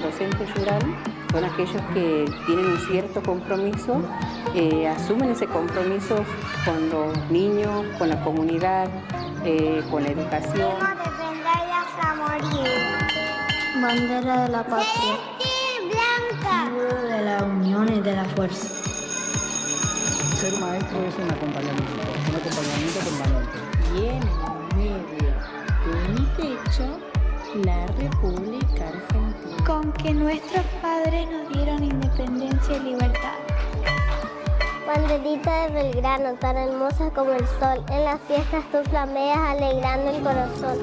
docentes rurales son aquellos que tienen un cierto compromiso, asumen ese compromiso con los niños, con la comunidad, con la educación. Defenderla hasta morir. Bandera de la patria. Blanca. Símbolo de la unión y de la fuerza. Ser maestro es un acompañamiento permanente. Y en el medio de mi pecho, la República Argentina. Con que nuestros padres nos dieron independencia y libertad. Banderita de Belgrano, tan hermosa como el sol, en las fiestas tú flameas alegrando el corazón.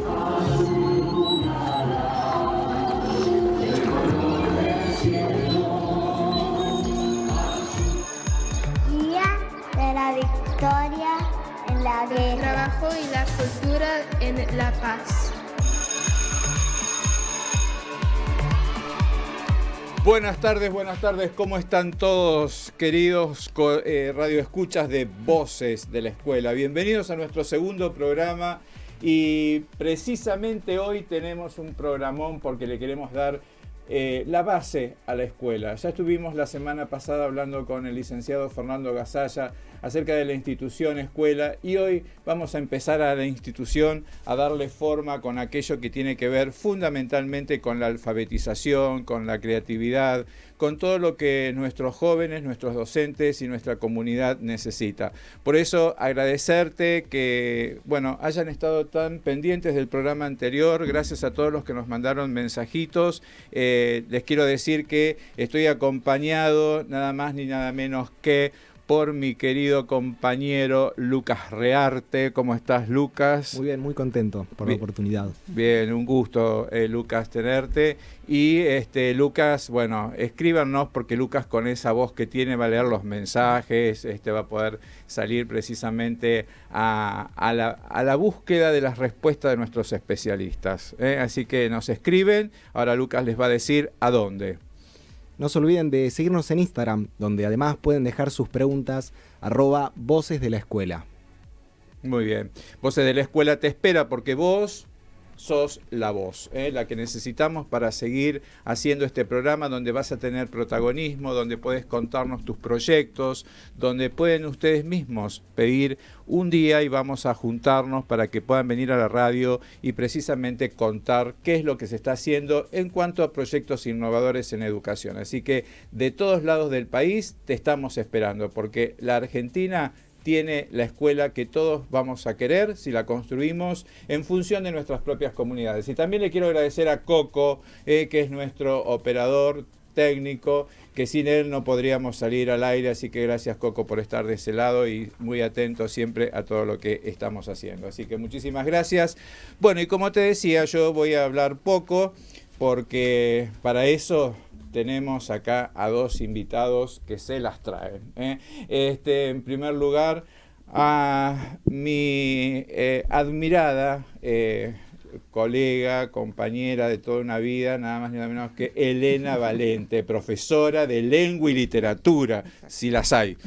Día de la victoria en la guerra. El trabajo y la cultura en la paz. Buenas tardes, ¿cómo están todos, queridos radioescuchas de Voces de la Escuela? Bienvenidos a nuestro segundo programa y precisamente hoy tenemos un programón porque le queremos dar la base a la escuela. Ya estuvimos la semana pasada hablando con el licenciado Fernando Gasalla acerca de la institución escuela y hoy vamos a empezar a la institución a darle forma con aquello que tiene que ver fundamentalmente con la alfabetización, con la creatividad, con todo lo que nuestros jóvenes, nuestros docentes y nuestra comunidad necesita. Por eso agradecerte que hayan estado tan pendientes del programa anterior. Gracias a todos los que nos mandaron mensajitos. Les quiero decir que estoy acompañado nada más ni nada menos que por mi querido compañero Lucas Rearte. ¿Cómo estás, Lucas? Muy bien, muy contento por la oportunidad. Bien, un gusto, Lucas, tenerte. Y Lucas, escríbanos porque Lucas con esa voz que tiene va a leer los mensajes, va a poder salir precisamente a la búsqueda de las respuestas de nuestros especialistas. Así que nos escriben, ahora Lucas les va a decir a dónde. No se olviden de seguirnos en Instagram, donde además pueden dejar sus preguntas, @Voces de la Escuela. Muy bien. Voces de la Escuela te espera porque vos sos la voz, la que necesitamos para seguir haciendo este programa donde vas a tener protagonismo, donde puedes contarnos tus proyectos, donde pueden ustedes mismos pedir un día y vamos a juntarnos para que puedan venir a la radio y precisamente contar qué es lo que se está haciendo en cuanto a proyectos innovadores en educación. Así que de todos lados del país te estamos esperando porque la Argentina tiene la escuela que todos vamos a querer si la construimos en función de nuestras propias comunidades. Y también le quiero agradecer a Coco, que es nuestro operador técnico, que sin él no podríamos salir al aire, así que gracias Coco por estar de ese lado y muy atento siempre a todo lo que estamos haciendo. Así que muchísimas gracias. Bueno, y como te decía, yo voy a hablar poco porque para eso tenemos acá a dos invitados que se las traen. En primer lugar, a mi admirada colega, compañera de toda una vida, nada más ni nada menos que Elena Valente, profesora de lengua y literatura, si las hay.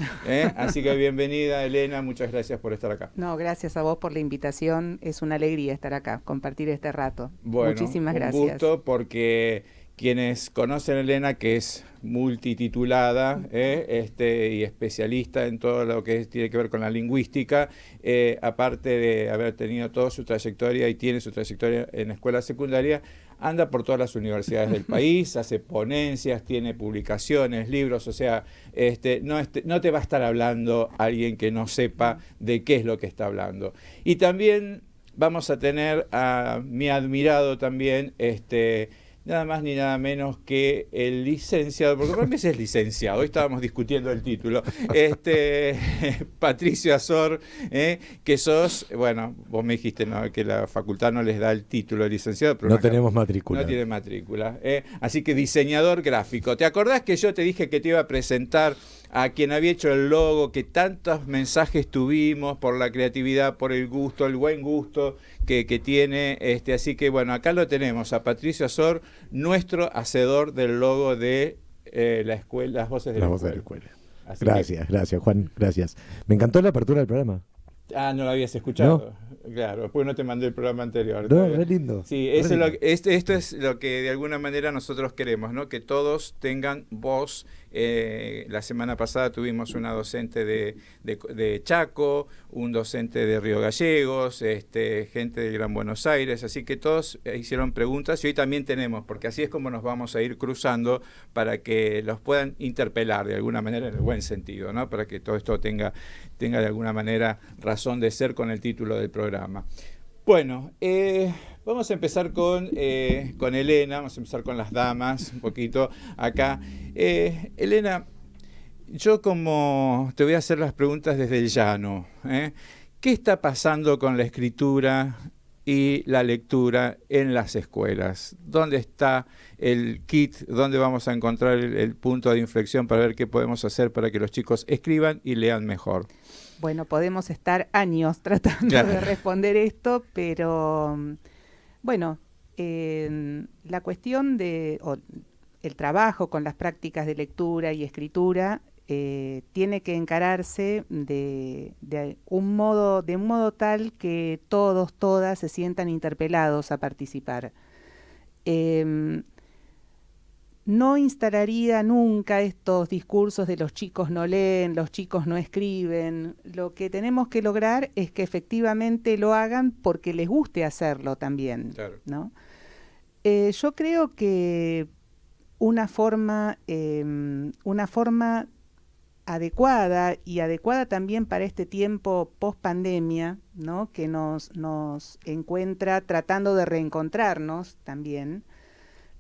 Así que bienvenida, Elena, muchas gracias por estar acá. No, gracias a vos por la invitación, es una alegría estar acá, compartir este rato. Bueno, muchísimas gracias. Un gusto porque quienes conocen a Elena, que es multititulada y especialista en todo lo que tiene que ver con la lingüística, aparte de haber tenido toda su trayectoria y tiene su trayectoria en escuela secundaria, anda por todas las universidades del país, hace ponencias, tiene publicaciones, libros, o sea, no te va a estar hablando alguien que no sepa de qué es lo que está hablando. Y también vamos a tener a mi admirado también, nada más ni nada menos que el licenciado, porque por mí es licenciado, hoy estábamos discutiendo el título, Patricio Azor, que sos, vos me dijiste que la facultad no les da el título de licenciado, pero no tenemos matrícula. No tiene matrícula, así que diseñador gráfico. ¿Te acordás que yo te dije que te iba a presentar a quien había hecho el logo, que tantos mensajes tuvimos por la creatividad, por el gusto, el buen gusto que tiene, así que acá lo tenemos, a Patricio Azor, nuestro hacedor del logo de la escuela, las voces de la escuela. Gracias, Juan, gracias. Me encantó la apertura del programa. Ah, no lo habías escuchado. Claro, después no te mandé el programa anterior. No, re lindo. Sí, Re eso es lindo. esto es lo que de alguna manera nosotros queremos, ¿no? Que todos tengan voz. La semana pasada tuvimos una docente de Chaco, un docente de Río Gallegos, gente de Gran Buenos Aires, así que todos hicieron preguntas y hoy también tenemos, porque así es como nos vamos a ir cruzando para que los puedan interpelar de alguna manera en el buen sentido, ¿no? Para que todo esto tenga de alguna manera razón de ser con el título del programa. Bueno, vamos a empezar con Elena, vamos a empezar con las damas un poquito acá. Elena, yo como te voy a hacer las preguntas desde el llano, ¿qué está pasando con la escritura y la lectura en las escuelas? ¿Dónde está el kit? ¿Dónde vamos a encontrar el punto de inflexión para ver qué podemos hacer para que los chicos escriban y lean mejor? Bueno, podemos estar años tratando de responder esto, pero bueno, la cuestión el trabajo con las prácticas de lectura y escritura tiene que encararse de un modo tal que todas se sientan interpelados a participar. No instalaría nunca estos discursos de los chicos no leen, los chicos no escriben. Lo que tenemos que lograr es que efectivamente lo hagan porque les guste hacerlo también, claro, ¿no? Yo creo que una forma adecuada y adecuada también para este tiempo post pandemia, ¿no? Que nos encuentra tratando de reencontrarnos también,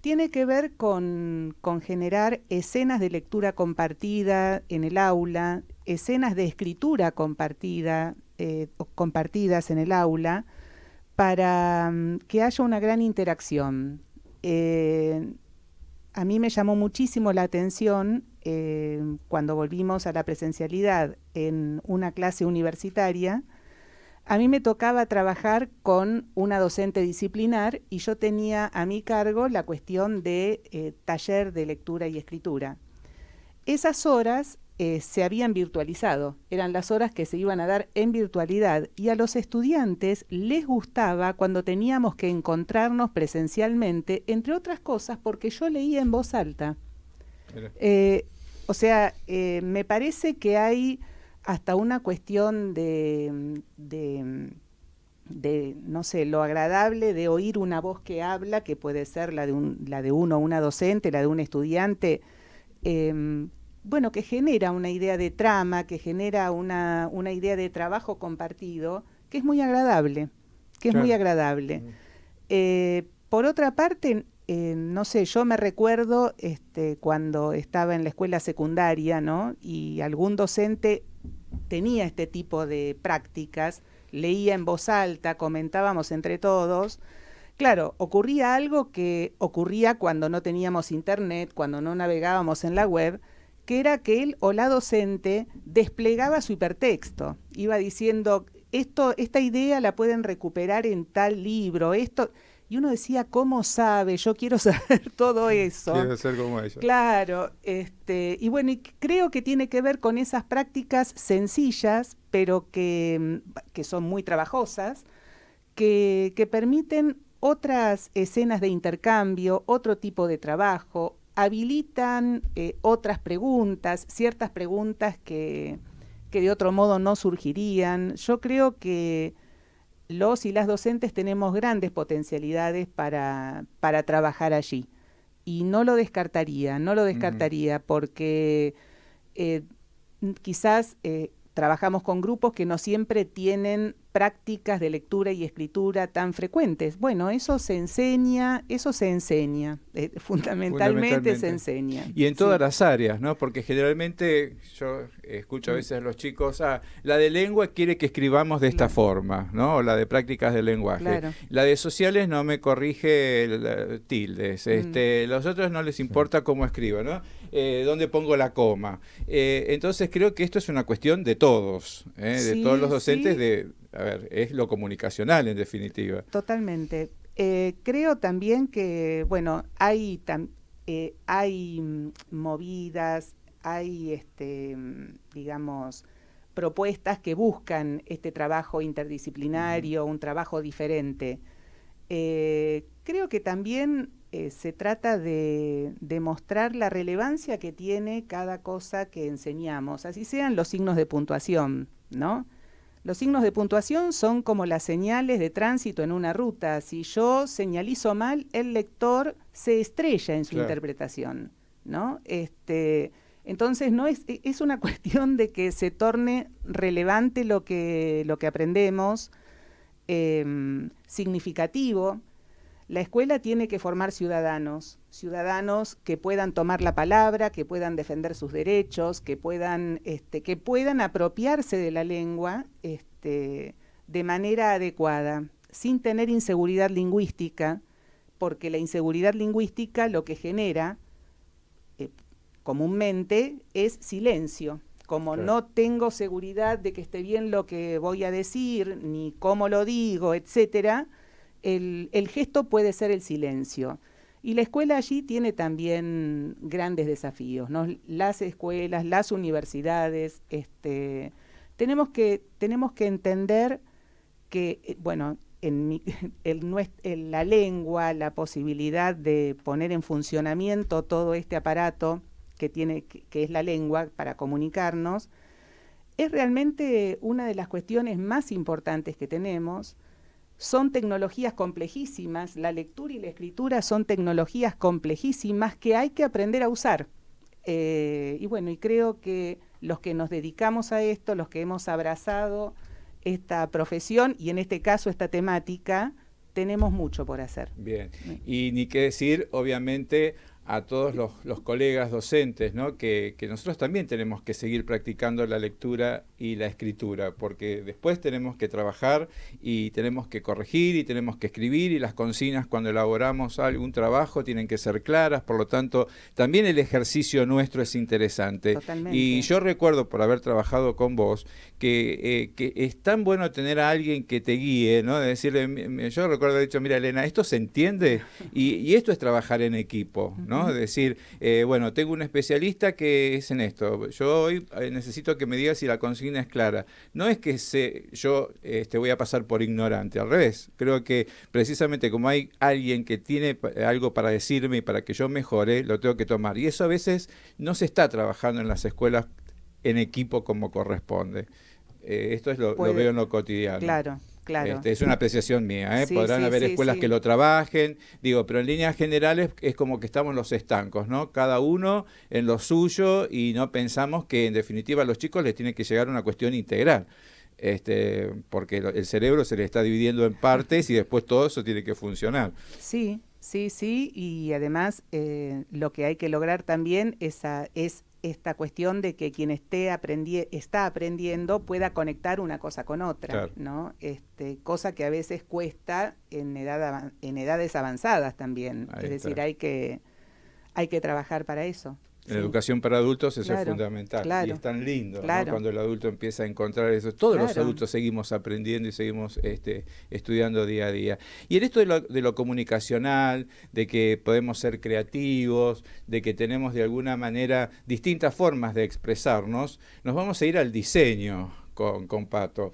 tiene que ver con generar escenas de lectura compartida en el aula, escenas de escritura compartidas en el aula, para que haya una gran interacción. A mí me llamó muchísimo la atención cuando volvimos a la presencialidad en una clase universitaria. A mí me tocaba trabajar con una docente disciplinar y yo tenía a mi cargo la cuestión de taller de lectura y escritura. Esas horas se habían virtualizado, eran las horas que se iban a dar en virtualidad y a los estudiantes les gustaba cuando teníamos que encontrarnos presencialmente, entre otras cosas porque yo leía en voz alta. Me parece que hay hasta una cuestión de no sé, lo agradable de oír una voz que habla, que puede ser la de uno o una docente, la de un estudiante, que genera una idea de trama, que genera una idea de trabajo compartido, que es muy agradable, Por otra parte, no sé, yo me recuerdo cuando estaba en la escuela secundaria, ¿no? Y algún docente tenía este tipo de prácticas, leía en voz alta, comentábamos entre todos. Claro, ocurría algo que ocurría cuando no teníamos internet, cuando no navegábamos en la web, que era que él o la docente desplegaba su hipertexto, iba diciendo, esta idea la pueden recuperar en tal libro, y uno decía, ¿cómo sabe? Yo quiero saber todo eso. Quiero ser como ella. Claro, y bueno, y creo que tiene que ver con esas prácticas sencillas, pero que son muy trabajosas, que permiten otras escenas de intercambio, otro tipo de trabajo, habilitan otras preguntas, ciertas preguntas que de otro modo no surgirían. Yo creo que los y las docentes tenemos grandes potencialidades para trabajar allí. Y no lo descartaría, porque quizás trabajamos con grupos que no siempre tienen prácticas de lectura y escritura tan frecuentes. Bueno, eso se enseña, fundamentalmente se enseña. Y en todas las áreas, ¿no? Porque generalmente yo escucho a veces a los chicos, la de lengua quiere que escribamos de esta forma, ¿no? O la de prácticas del lenguaje. Claro. La de sociales no me corrige tildes. Los otros no les importa cómo escribo, ¿no? ¿Dónde pongo la coma? Entonces creo que esto es una cuestión de todos, de todos los docentes es lo comunicacional en definitiva. Totalmente. Creo también que, bueno, hay movidas, hay, digamos, propuestas que buscan este trabajo interdisciplinario, un trabajo diferente. Creo que también se trata de mostrar la relevancia que tiene cada cosa que enseñamos, así sean los signos de puntuación, ¿no? Los signos de puntuación son como las señales de tránsito en una ruta. Si yo señalizo mal, el lector se estrella en su interpretación, ¿no? Entonces no es una cuestión de que se torne relevante lo que aprendemos, significativo. La escuela tiene que formar ciudadanos que puedan tomar la palabra, que puedan defender sus derechos, que puedan apropiarse de la lengua de manera adecuada, sin tener inseguridad lingüística, porque la inseguridad lingüística lo que genera comúnmente es silencio. Como no tengo seguridad de que esté bien lo que voy a decir, ni cómo lo digo, etcétera, el gesto puede ser el silencio. Y la escuela allí tiene también grandes desafíos, ¿no? Las escuelas, las universidades, tenemos que entender que, bueno, la lengua, la posibilidad de poner en funcionamiento todo este aparato que es la lengua para comunicarnos, es realmente una de las cuestiones más importantes que tenemos. Son tecnologías complejísimas, la lectura y la escritura son tecnologías complejísimas que hay que aprender a usar. Y bueno, y creo que los que nos dedicamos a esto, los que hemos abrazado esta profesión y en este caso esta temática, tenemos mucho por hacer. Bien, y ni qué decir, obviamente, a todos los colegas docentes, ¿no? Que nosotros también tenemos que seguir practicando la lectura y la escritura, porque después tenemos que trabajar y tenemos que corregir y tenemos que escribir, y las consignas cuando elaboramos algún trabajo tienen que ser claras, por lo tanto también el ejercicio nuestro es interesante. Totalmente. Y yo recuerdo, por haber trabajado con vos, que es tan bueno tener a alguien que te guíe, ¿no? De decirle, yo recuerdo haber dicho, mira Elena, esto se entiende y esto es trabajar en equipo, ¿no? Es decir, bueno, tengo un especialista que es en esto, yo hoy necesito que me diga si la consigna es clara. No es que yo voy a pasar por ignorante, al revés. Creo que precisamente como hay alguien que tiene algo para decirme y para que yo mejore, lo tengo que tomar. Y eso a veces no se está trabajando en las escuelas en equipo como corresponde. Esto es lo veo en lo cotidiano. Claro. Es una apreciación mía, Sí, podrán sí, haber sí, escuelas que lo trabajen, pero en líneas generales es como que estamos los estancos, ¿no? Cada uno en lo suyo y no pensamos que en definitiva a los chicos les tiene que llegar una cuestión integral. Porque el cerebro se le está dividiendo en partes y después todo eso tiene que funcionar. Sí, y además lo que hay que lograr también es esta cuestión de que quien está aprendiendo pueda conectar una cosa con otra, claro, ¿no? Cosa que a veces cuesta en edades avanzadas también. Es decir, hay que trabajar para eso. En educación para adultos eso es fundamental, y es tan lindo, ¿no? Cuando el adulto empieza a encontrar eso. Todos los adultos seguimos aprendiendo y seguimos estudiando día a día. Y en esto de lo comunicacional, de que podemos ser creativos, de que tenemos de alguna manera distintas formas de expresarnos, nos vamos a ir al diseño con Pato.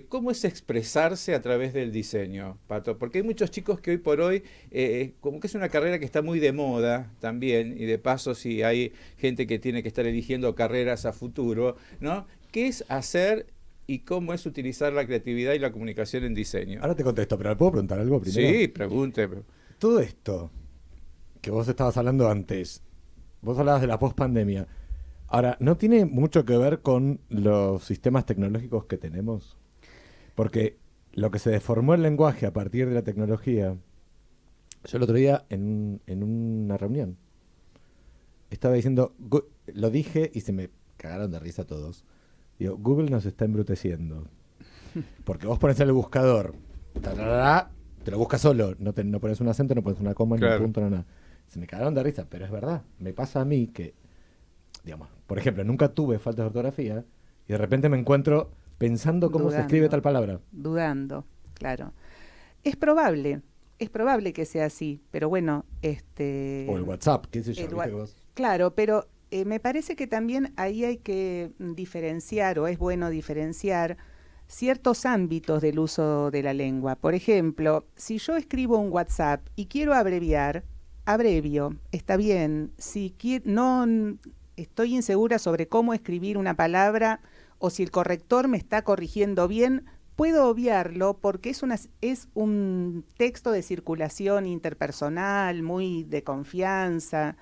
¿Cómo es expresarse a través del diseño, Pato? Porque hay muchos chicos que hoy por hoy, como que es una carrera que está muy de moda también, y de paso si hay gente que tiene que estar eligiendo carreras a futuro, ¿no? ¿Qué es hacer y cómo es utilizar la creatividad y la comunicación en diseño? Ahora te contesto, pero ¿le puedo preguntar algo primero? Sí, pregunte. Todo esto que vos estabas hablando antes, vos hablabas de la pospandemia. Ahora, ¿no tiene mucho que ver con los sistemas tecnológicos que tenemos? Porque lo que se deformó el lenguaje a partir de la tecnología, yo el otro día en una reunión estaba diciendo, lo dije y se me cagaron de risa todos. Digo, Google nos está embruteciendo. Porque vos pones en el buscador, te lo buscas solo, no pones un acento, no pones una coma, ni un punto, nada. Se me cagaron de risa, pero es verdad. Me pasa a mí que, digamos, por ejemplo, nunca tuve faltas de ortografía y de repente me encuentro pensando cómo se escribe tal palabra. Dudando, claro. Es probable que sea así, pero bueno, O el WhatsApp, qué sé yo. Claro, pero Me parece que también ahí hay que diferenciar, o es bueno diferenciar, ciertos ámbitos del uso de la lengua. Por ejemplo, si yo escribo un WhatsApp y quiero abreviar, abrevio, está bien. Si no estoy insegura sobre cómo escribir una palabra o si el corrector me está corrigiendo bien, puedo obviarlo porque es un texto de circulación interpersonal, muy de confianza.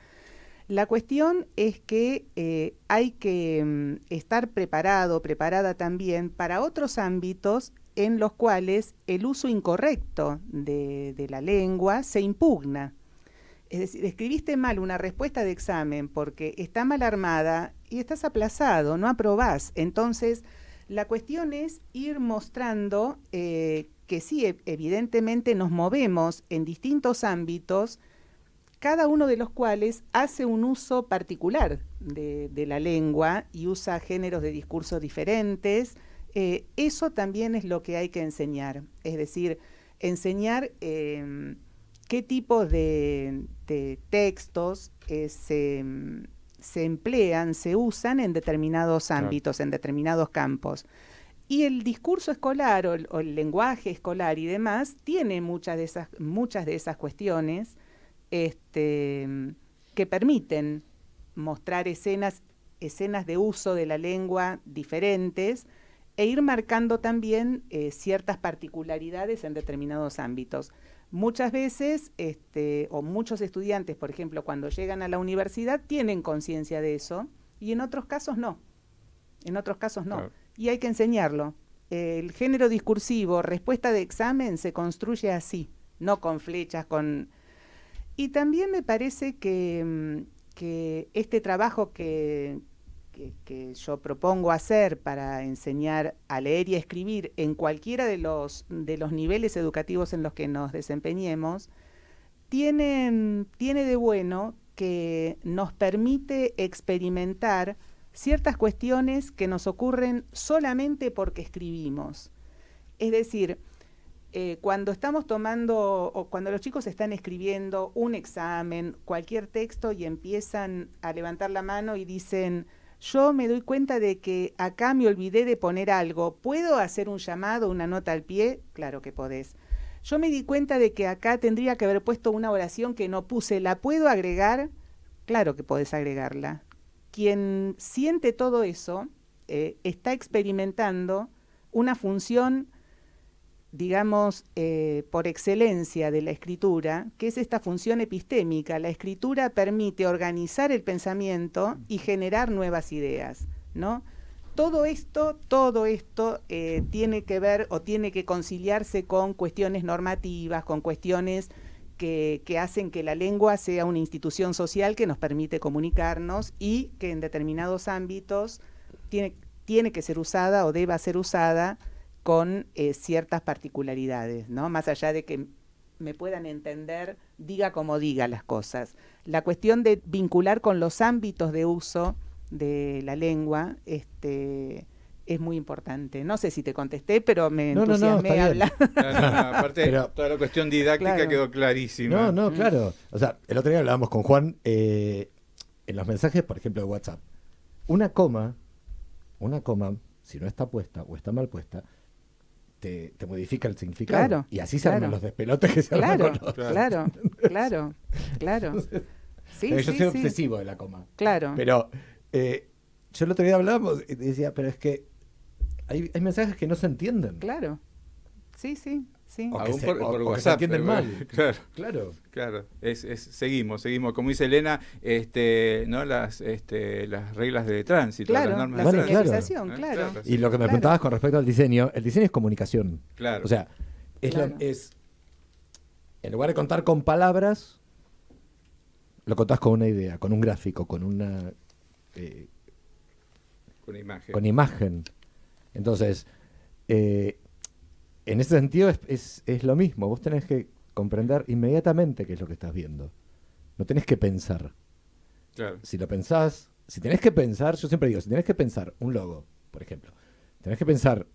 La cuestión es que hay que estar preparada también para otros ámbitos en los cuales el uso incorrecto de la lengua se impugna. Es decir, escribiste mal una respuesta de examen porque está mal armada y estás aplazado, no aprobás. Entonces, la cuestión es ir mostrando que sí, evidentemente nos movemos en distintos ámbitos, cada uno de los cuales hace un uso particular de la lengua y usa géneros de discurso diferentes. Eso también es lo que hay que enseñar, es decir, enseñar qué tipo de textos se emplean, se usan en determinados ámbitos, en determinados campos. Y el discurso escolar o el lenguaje escolar y demás tiene muchas de esas cuestiones que permiten mostrar escenas de uso de la lengua diferentes e ir marcando también ciertas particularidades en determinados ámbitos. Muchas veces, o muchos estudiantes, por ejemplo, cuando llegan a la universidad, tienen conciencia de eso, y en otros casos no. Claro. Y hay que enseñarlo. El género discursivo, respuesta de examen, se construye así, no con flechas, Y también me parece que este trabajo que yo propongo hacer para enseñar a leer y a escribir en cualquiera de los niveles educativos en los que nos desempeñemos, tiene de bueno que nos permite experimentar ciertas cuestiones que nos ocurren solamente porque escribimos. Es decir, cuando estamos tomando o cuando los chicos están escribiendo un examen, cualquier texto y empiezan a levantar la mano y dicen: yo me doy cuenta de que acá me olvidé de poner algo, ¿puedo hacer un llamado, una nota al pie? Claro que podés. Yo me di cuenta de que acá tendría que haber puesto una oración que no puse, ¿la puedo agregar? Claro que podés agregarla. Quien siente todo eso está experimentando una función, digamos, por excelencia de la escritura, que es esta función epistémica. La escritura permite organizar el pensamiento y generar nuevas ideas, ¿no? Todo esto tiene que ver o tiene que conciliarse con cuestiones normativas, con cuestiones que hacen que la lengua sea una institución social que nos permite comunicarnos y que en determinados ámbitos tiene que ser usada o deba ser usada con ciertas particularidades, ¿no? Más allá de que me puedan entender, diga como diga las cosas. La cuestión de vincular con los ámbitos de uso de la lengua es muy importante. No sé si te contesté, pero me entusiasmé a hablar. Aparte, toda la cuestión didáctica quedó clarísima. Claro. O sea, el otro día hablábamos con Juan en los mensajes, por ejemplo, de WhatsApp. Una coma, si no está puesta o está mal puesta, te modifica el significado. Claro, y así se arman los despelotes que se arman con los... Claro. Sí, yo soy obsesivo de la coma. Claro. Pero yo el otro día hablábamos y decía, pero es que hay mensajes que no se entienden. Claro. Sí. O Aún que por o que WhatsApp, se entienden mal. Claro. Seguimos. Como dice Elena, ¿no? Las reglas de tránsito, las normas la de señalización, tránsito. claro. Y lo que me preguntabas con respecto al diseño, el diseño es comunicación. Claro. O sea, es en lugar de contar con palabras, lo contás con una idea, con un gráfico, con una imagen. Con imagen. Entonces, en ese sentido es lo mismo. Vos tenés que comprender inmediatamente qué es lo que estás viendo. No tenés que pensar. Claro. Si lo pensás, si tenés que pensar, yo siempre digo, si tenés que pensar un logo, por ejemplo, tenés que pensar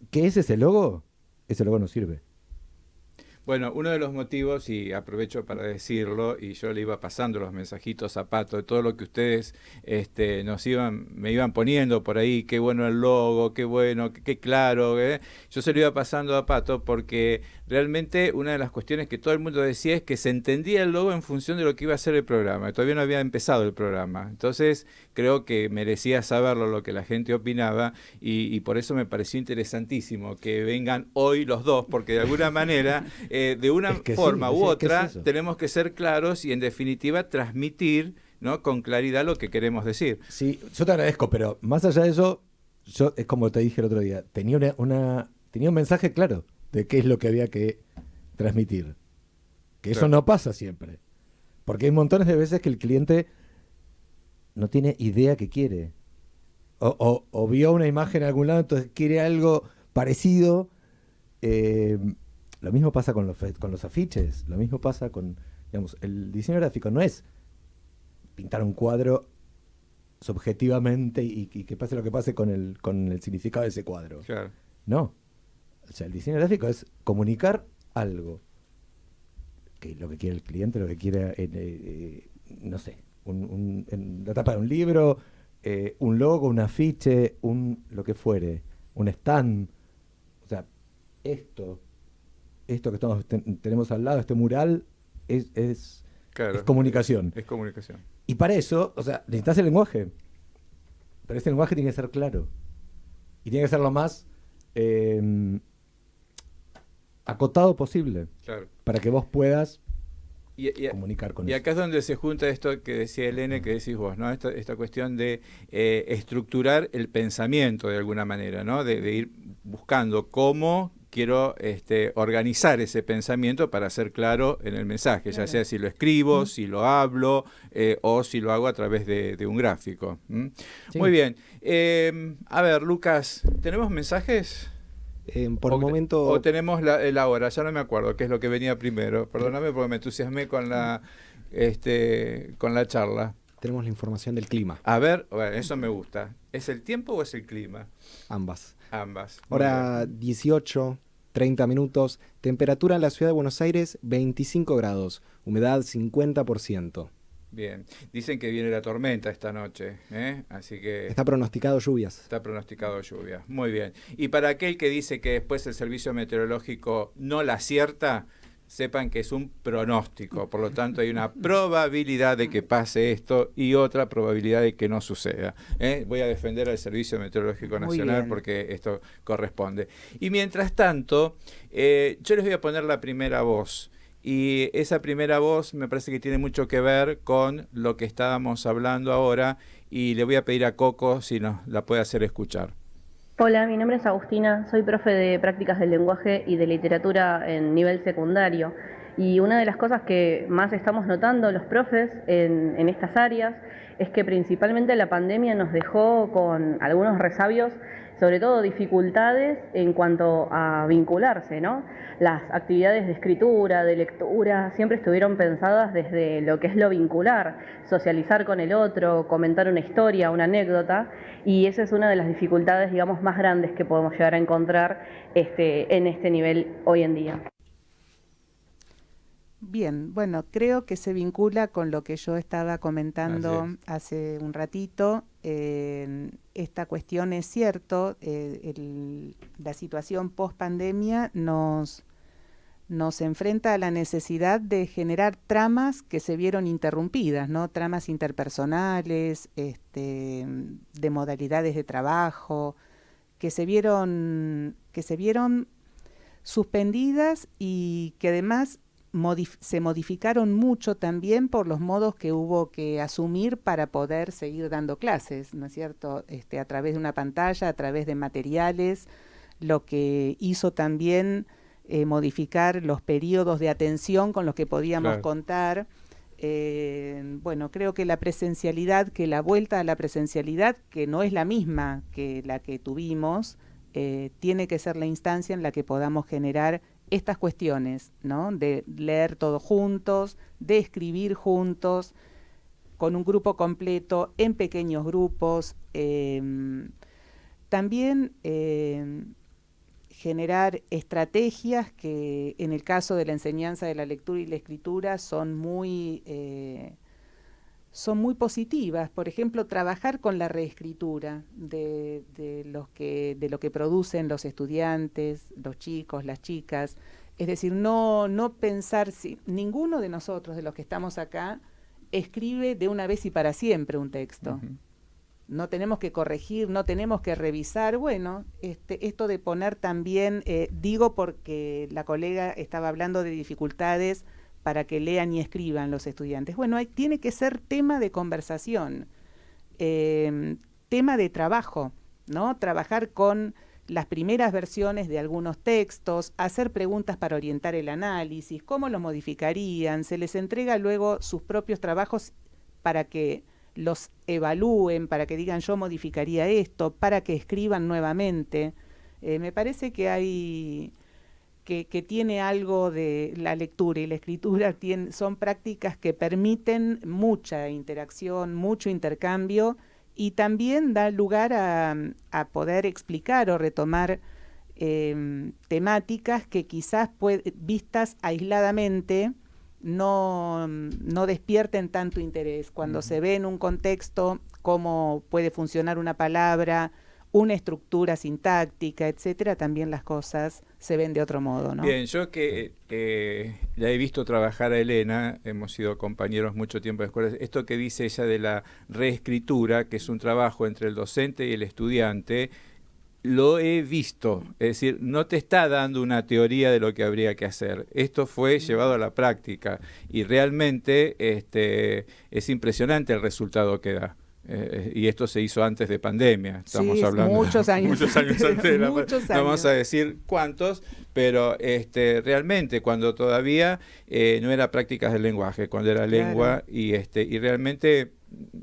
¿qué es ese logo? Ese logo no sirve. Bueno, uno de los motivos, y aprovecho para decirlo, y yo le iba pasando los mensajitos a Pato de todo lo que ustedes me iban poniendo por ahí, qué bueno el logo, qué bueno, qué claro, yo se lo iba pasando a Pato porque realmente una de las cuestiones que todo el mundo decía es que se entendía el logo en función de lo que iba a ser el programa, todavía no había empezado el programa, entonces creo que merecía saberlo lo que la gente opinaba y por eso me pareció interesantísimo que vengan hoy los dos, porque de alguna manera, de una forma u otra, tenemos que ser claros y en definitiva transmitir, ¿no?, con claridad lo que queremos decir. Sí, yo te agradezco, pero más allá de eso, yo es como te dije el otro día, tenía tenía un mensaje claro de qué es lo que había que transmitir. Que eso no pasa siempre. Porque hay montones de veces que el cliente no tiene idea qué quiere. O vio una imagen en algún lado, entonces quiere algo parecido. Lo mismo pasa con los afiches, lo mismo pasa con, digamos, el diseño gráfico no es pintar un cuadro subjetivamente y que pase lo que pase con el significado de ese cuadro. Claro. No. O sea, el diseño gráfico es comunicar algo. Que lo que quiere el cliente, lo que quiere, no sé, la tapa de un libro, un logo, un afiche, lo que fuere, un stand. O sea, esto que todos tenemos al lado, este mural, es comunicación. Es comunicación. Y para eso, o sea, necesitas el lenguaje. Pero ese lenguaje tiene que ser claro. Y tiene que ser lo más acotado posible. Claro. Para que vos puedas comunicar con y eso. acá es donde se junta esto que decía Elena, que decís vos, ¿no? Esta cuestión de estructurar el pensamiento de alguna manera, ¿no? De ir buscando cómo quiero organizar ese pensamiento para ser claro en el mensaje, ya sea si lo escribo, si lo hablo o si lo hago a través de un gráfico. Sí. Muy bien. A ver, Lucas, ¿tenemos mensajes? Por el momento... O tenemos la hora, ya no me acuerdo qué es lo que venía primero. Perdóname porque me entusiasmé con la charla. Tenemos la información del clima. A ver, bueno, eso me gusta. ¿Es el tiempo o es el clima? Ambas. Hora 18, 30 minutos. Temperatura en la ciudad de Buenos Aires, 25 grados. Humedad, 50%. Bien. Dicen que viene la tormenta esta noche, así que... Está pronosticado lluvias. Está pronosticado lluvia. Muy bien. Y para aquel que dice que después el servicio meteorológico no la acierta, sepan que es un pronóstico, por lo tanto hay una probabilidad de que pase esto y otra probabilidad de que no suceda. Voy a defender al Servicio Meteorológico Nacional porque esto corresponde. Y mientras tanto, yo les voy a poner la primera voz. Y esa primera voz me parece que tiene mucho que ver con lo que estábamos hablando ahora y le voy a pedir a Coco si nos la puede hacer escuchar. Hola, mi nombre es Agustina, soy profe de prácticas del lenguaje y de literatura en nivel secundario y una de las cosas que más estamos notando los profes en estas áreas es que principalmente la pandemia nos dejó con algunos resabios, sobre todo dificultades en cuanto a vincularse, ¿no? Las actividades de escritura, de lectura, siempre estuvieron pensadas desde lo que es lo vincular, socializar con el otro, comentar una historia, una anécdota, y esa es una de las dificultades, digamos, más grandes que podemos llegar a encontrar en este nivel hoy en día. Bien, bueno, creo que se vincula con lo que yo estaba comentando hace un ratito. Esta cuestión es cierto, la situación post-pandemia nos enfrenta a la necesidad de generar tramas que se vieron interrumpidas, ¿no? Tramas interpersonales, de modalidades de trabajo, que se vieron suspendidas y que además se modificaron mucho también por los modos que hubo que asumir para poder seguir dando clases, ¿no es cierto? A través de una pantalla, a través de materiales, lo que hizo también modificar los periodos de atención con los que podíamos contar. Bueno, creo que la presencialidad, que la vuelta a la presencialidad, que no es la misma que la que tuvimos, tiene que ser la instancia en la que podamos generar estas cuestiones, ¿no? De leer todos juntos, de escribir juntos, con un grupo completo, en pequeños grupos. También generar estrategias que en el caso de la enseñanza de la lectura y la escritura son muy positivas. Por ejemplo, trabajar con la reescritura de lo que producen los estudiantes, los chicos, las chicas. Es decir, no pensar, si ninguno de nosotros, de los que estamos acá, escribe de una vez y para siempre un texto. Uh-huh. No tenemos que corregir, no tenemos que revisar. Bueno, esto de poner también, digo porque la colega estaba hablando de dificultades para que lean y escriban los estudiantes. Bueno, tiene que ser tema de conversación, tema de trabajo, ¿no? Trabajar con las primeras versiones de algunos textos, hacer preguntas para orientar el análisis, cómo lo modificarían, se les entrega luego sus propios trabajos para que los evalúen, para que digan yo modificaría esto, para que escriban nuevamente. Me parece que hay que tiene algo de la lectura y la escritura, son prácticas que permiten mucha interacción, mucho intercambio, y también da lugar a poder explicar o retomar temáticas que quizás vistas aisladamente no despierten tanto interés. Cuando se ve en un contexto cómo puede funcionar una palabra, una estructura sintáctica, etcétera, también las cosas se ven de otro modo, ¿no? Bien, yo que la he visto trabajar a Elena, hemos sido compañeros mucho tiempo de escuela, esto que dice ella de la reescritura, que es un trabajo entre el docente y el estudiante, lo he visto, es decir, no te está dando una teoría de lo que habría que hacer, esto fue llevado a la práctica y realmente es impresionante el resultado que da. Y esto se hizo antes de pandemia, estamos hablando muchos años antes de la pandemia, no vamos a decir cuántos, pero realmente cuando todavía no era prácticas del lenguaje, cuando era lengua, y realmente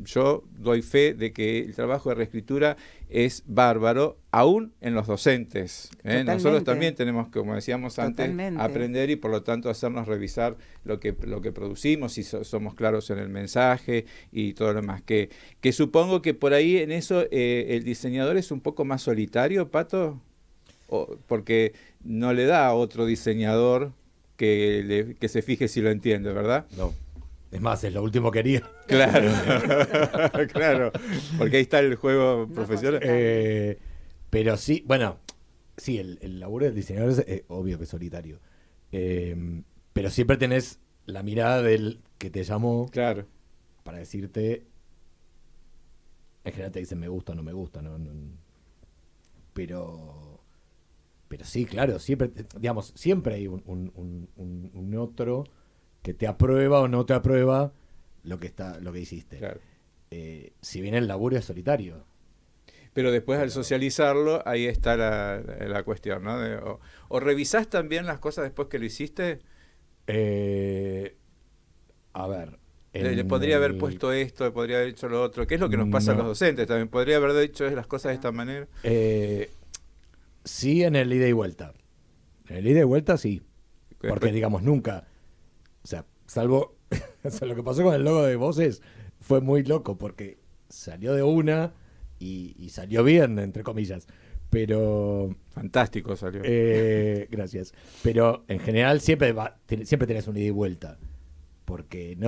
yo doy fe de que el trabajo de reescritura es bárbaro, aún en los docentes. Nosotros también tenemos, como decíamos antes, aprender y por lo tanto hacernos revisar lo que producimos, si somos claros en el mensaje y todo lo demás. Que supongo que por ahí en eso el diseñador es un poco más solitario, Pato, porque no le da a otro diseñador que se fije si lo entiende, ¿verdad? No. Es más, es lo último que haría. Claro, claro, porque ahí está el juego profesional. Pero sí, bueno, sí, el laburo del diseñador es obvio que es solitario. Pero siempre tenés la mirada del que te llamó, claro, para decirte, en general te dicen me gusta o no me gusta, no, pero sí, claro, siempre, digamos, siempre hay un otro que te aprueba o no te aprueba lo que hiciste. Claro. Si bien el laburo es solitario. Pero después al socializarlo, ahí está la cuestión, ¿no? ¿O revisás también las cosas después que lo hiciste? A ver. Le podría haber puesto esto, le podría haber hecho lo otro. ¿Qué es lo que nos pasa a los docentes también? ¿Podría haber dicho las cosas de esta manera? Sí, en el ida y vuelta. En el ida y vuelta sí. Porque, digamos, nunca... O sea, salvo o sea, lo que pasó con el logo de Voces fue muy loco porque salió de una y salió bien, entre comillas. Pero... Fantástico salió. Gracias. Pero en general siempre tenés un ida y vuelta. Porque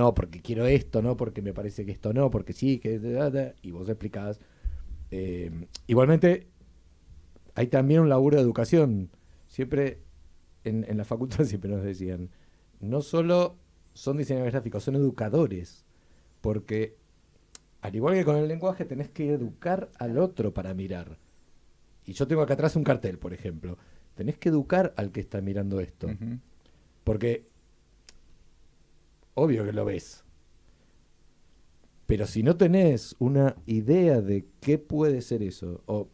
quiero esto, no, porque me parece que esto no, porque sí, que... Y vos explicás. Igualmente, hay también un laburo de educación. Siempre, en la facultad siempre nos decían... No solo son diseñadores gráficos, son educadores, porque al igual que con el lenguaje tenés que educar al otro para mirar. Y yo tengo acá atrás un cartel, por ejemplo. Tenés que educar al que está mirando esto. Uh-huh. Porque, obvio que lo ves, pero si no tenés una idea de qué puede ser eso, o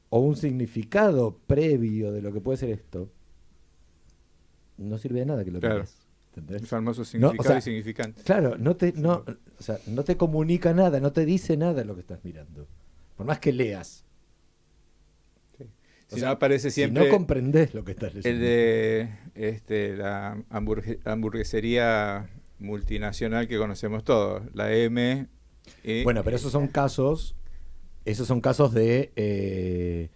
un significado previo de lo que puede ser esto, no sirve de nada que lo tengas. El famoso significado y significante. Claro, no te comunica nada, no te dice nada lo que estás mirando. Por más que leas. Sí. Si no aparece siempre... Si no comprendés lo que estás leyendo. El de la hamburguesería multinacional que conocemos todos, la M. Bueno, pero esos son casos de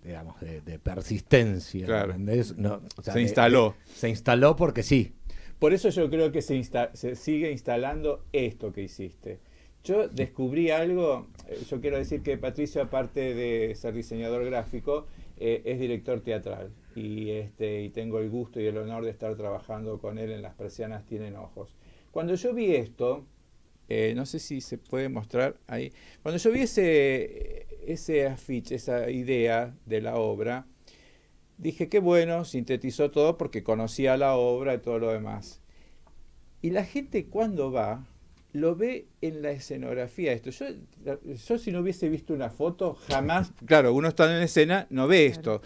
digamos, de persistencia. Claro. ¿Entendés? No, o sea, Se instaló. Se instaló porque sí. Por eso yo creo que se sigue instalando esto que hiciste. Yo descubrí algo, yo quiero decir que Patricio, aparte de ser diseñador gráfico, es director teatral y tengo el gusto y el honor de estar trabajando con él en Las persianas tienen ojos. Cuando yo vi esto, no sé si se puede mostrar ahí, cuando yo vi ese afiche, esa idea de la obra, dije qué bueno, sintetizó todo porque conocía la obra y todo lo demás. Y la gente cuando va, lo ve en la escenografía. Esto yo si no hubiese visto una foto, jamás, claro, uno estando en escena no ve esto.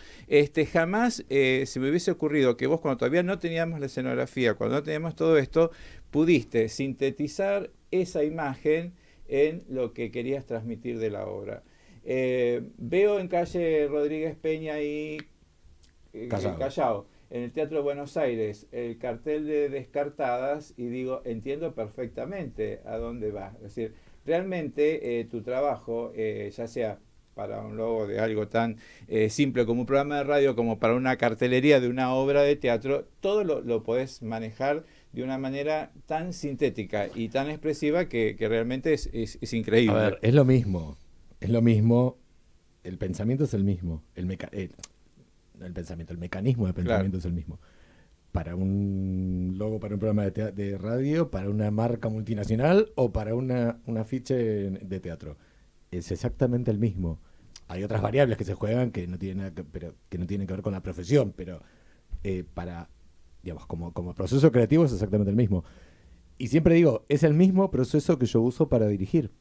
Jamás se me hubiese ocurrido que vos, cuando todavía no teníamos la escenografía, cuando no teníamos todo esto, pudiste sintetizar esa imagen en lo que querías transmitir de la obra. Veo en calle Rodríguez Peña y Callao, en el Teatro de Buenos Aires, el cartel de Descartadas y digo, entiendo perfectamente a dónde va. Es decir, realmente tu trabajo, ya sea para un logo de algo tan simple como un programa de radio, como para una cartelería de una obra de teatro, todo lo podés manejar de una manera tan sintética y tan expresiva que realmente es increíble. A ver, es lo mismo, el pensamiento es el mismo, el mecanismo de pensamiento es el mismo. Para un logo, para un programa de radio, para una marca multinacional o para un afiche de teatro. Es exactamente el mismo. Hay otras variables que se juegan que no tienen que ver con la profesión, pero para, digamos, como proceso creativo es exactamente el mismo. Y siempre digo, es el mismo proceso que yo uso para dirigir,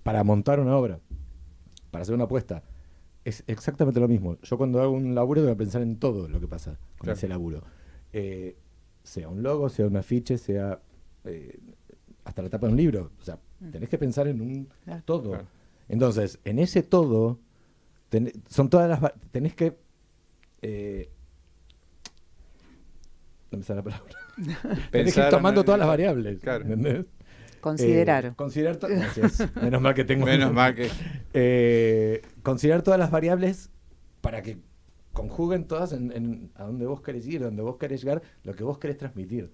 para montar una obra, para hacer una apuesta. Es exactamente lo mismo. Yo cuando hago un laburo tengo que pensar en todo lo que pasa con ese laburo. Sea un logo, sea un afiche, sea hasta la tapa de un libro. O sea, tenés que pensar en un todo. Claro. Entonces, en ese todo, son todas las... Tenés que... no me sale la palabra. Tenés que ir tomando todas las variables. Claro. ¿Entendés? Considerar. Gracias. Menos mal que tengo... Menos mal que... considerar todas las variables para que conjuguen todas a donde vos querés ir, donde vos querés llegar, lo que vos querés transmitir.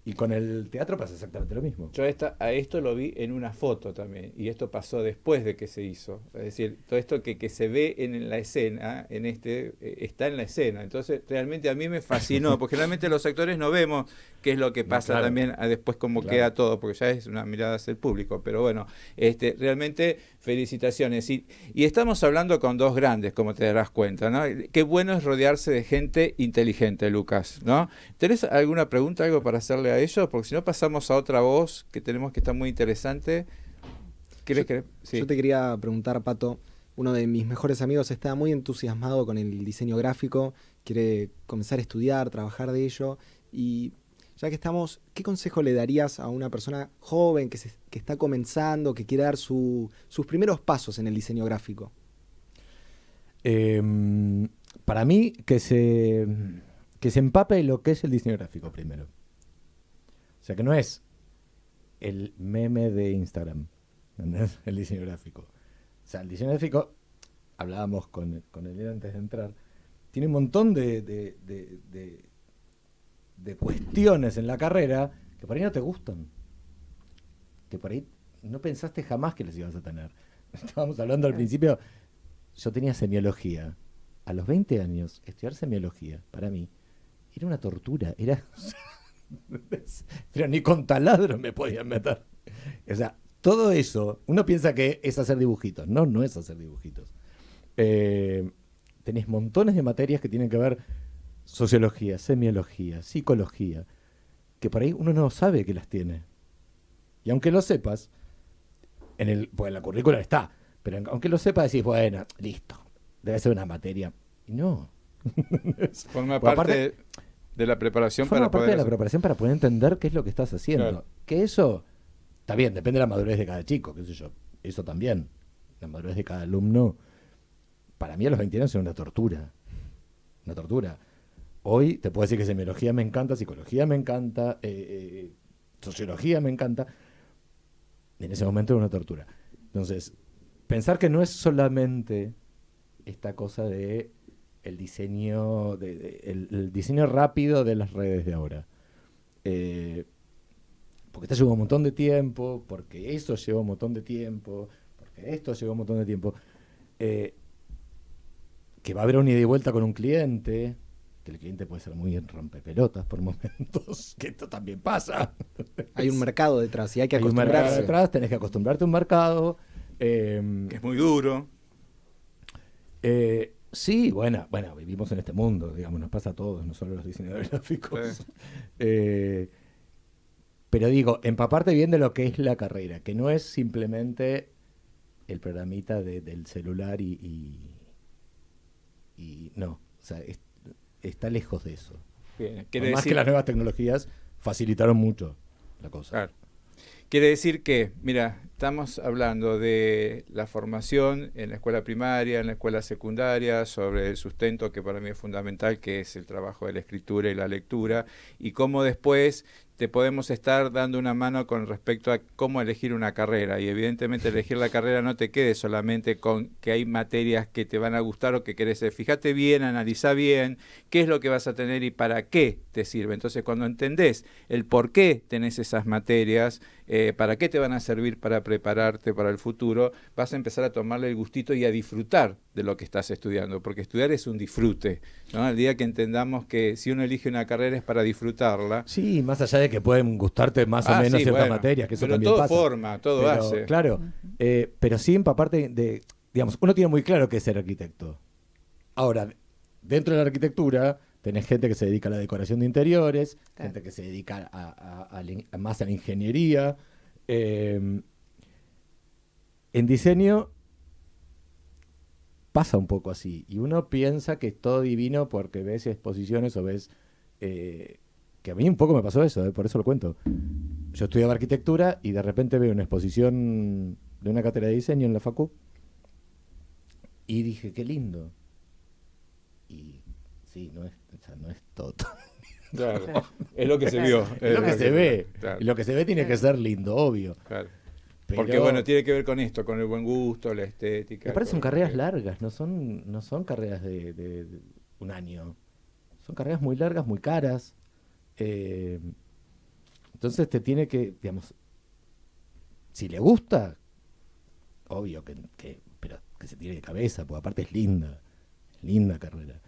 Y con el teatro pasa exactamente lo mismo. Yo a esto lo vi en una foto también, y esto pasó después de que se hizo. Es decir, todo esto que se ve en la escena, está en la escena. Entonces, realmente a mí me fascinó, porque realmente los actores no vemos qué es lo que pasa también después cómo queda todo, porque ya es una mirada hacia el público. Pero bueno, realmente felicitaciones. Y estamos hablando con dos grandes, como te darás cuenta, ¿no? Qué bueno es rodearse de gente inteligente, Lucas, ¿no? ¿Tenés alguna pregunta, algo para hacerle a ellos? Porque si no pasamos a otra voz que tenemos que está muy interesante. Sí. Yo te quería preguntar, Pato, uno de mis mejores amigos está muy entusiasmado con el diseño gráfico, quiere comenzar a estudiar, trabajar de ello, y ya que estamos, ¿qué consejo le darías a una persona joven que está comenzando, que quiere dar sus primeros pasos en el diseño gráfico? Para mí, que se empape lo que es el diseño gráfico primero. O sea, que no es el meme de Instagram, ¿entendés? El diseño gráfico. O sea, el diseño gráfico, hablábamos con él antes de entrar, tiene un montón de cuestiones en la carrera que por ahí no te gustan. Que por ahí no pensaste jamás que les ibas a tener. Estábamos hablando al principio, yo tenía semiología. A los 20 años, estudiar semiología, para mí, era una tortura. Pero ni con taladro me podían meter. O sea, todo eso, uno piensa que es hacer dibujitos. No es hacer dibujitos. Tenés montones de materias que tienen que ver sociología, semiología, psicología, que por ahí uno no sabe que las tiene. Y aunque lo sepas, pues en la currícula está, pero aunque lo sepas decís, bueno, listo, debe ser una materia. Y no. Forma parte de la preparación para poder entender qué es lo que estás haciendo. Claro. Que eso, está bien, depende de la madurez de cada chico, qué sé yo. Eso también. La madurez de cada alumno, para mí a los 20 años es una tortura. Una tortura. Hoy te puedo decir que semiología me encanta, psicología me encanta, sociología me encanta. En ese momento era una tortura. Entonces, pensar que no es solamente esta cosa de el diseño, el diseño rápido de las redes de ahora. Porque esto lleva un montón de tiempo, porque eso lleva un montón de tiempo, porque esto lleva un montón de tiempo. Que va a haber un ida y vuelta con un cliente, que el cliente puede ser muy rompepelotas por momentos, que esto también pasa. Hay un mercado detrás y hay que Hay un mercado acostumbrarse. detrás, tenés que acostumbrarte a un mercado. Que es muy duro. Sí, bueno, vivimos en este mundo, digamos, nos pasa a todos, no solo a los diseñadores gráficos. Sí. Pero digo, empaparte bien de lo que es la carrera, que no es simplemente el programita del celular y no, o sea, está lejos de eso. Bien, Por más que las nuevas tecnologías facilitaron mucho la cosa. Claro. Quiere decir que, mira, estamos hablando de la formación en la escuela primaria, en la escuela secundaria, sobre el sustento que para mí es fundamental, que es el trabajo de la escritura y la lectura, y cómo después te podemos estar dando una mano con respecto a cómo elegir una carrera. Y evidentemente elegir la carrera no te quede solamente con que hay materias que te van a gustar o que querés. Fíjate bien, analiza bien qué es lo que vas a tener y para qué te sirve. Entonces, cuando entendés el por qué tenés esas materias, para qué te van a servir para prepararte para el futuro, vas a empezar a tomarle el gustito y a disfrutar de lo que estás estudiando, porque estudiar es un disfrute, ¿no? El día que entendamos que si uno elige una carrera es para disfrutarla. Sí, más allá de que pueden gustarte más o menos ciertas materias, que eso pero también todo pasa. forma, todo hace. Claro, pero sí empaparte de, digamos, uno tiene muy claro que es ser arquitecto. Ahora, dentro de la arquitectura tenés gente que se dedica a la decoración de interiores, gente que se dedica más a la ingeniería. En diseño pasa un poco así, y uno piensa que es todo divino porque ves exposiciones o ves... que a mí un poco me pasó eso, por eso lo cuento. Yo estudiaba arquitectura y de repente veo una exposición de una cátedra de diseño en la Facu y dije, qué lindo. Y sí, no es todo. Claro, es lo que se vio. Es lo que se ve. Claro. Y lo que se ve tiene que ser lindo, obvio. Claro. Pero, Porque bueno, tiene que ver con esto, con el buen gusto, la estética. Me parecen carreras largas, no son carreras de un año. Son carreras muy largas, muy caras. Entonces te tiene que, digamos, si le gusta, obvio pero que se tire de cabeza, porque aparte es linda carrera.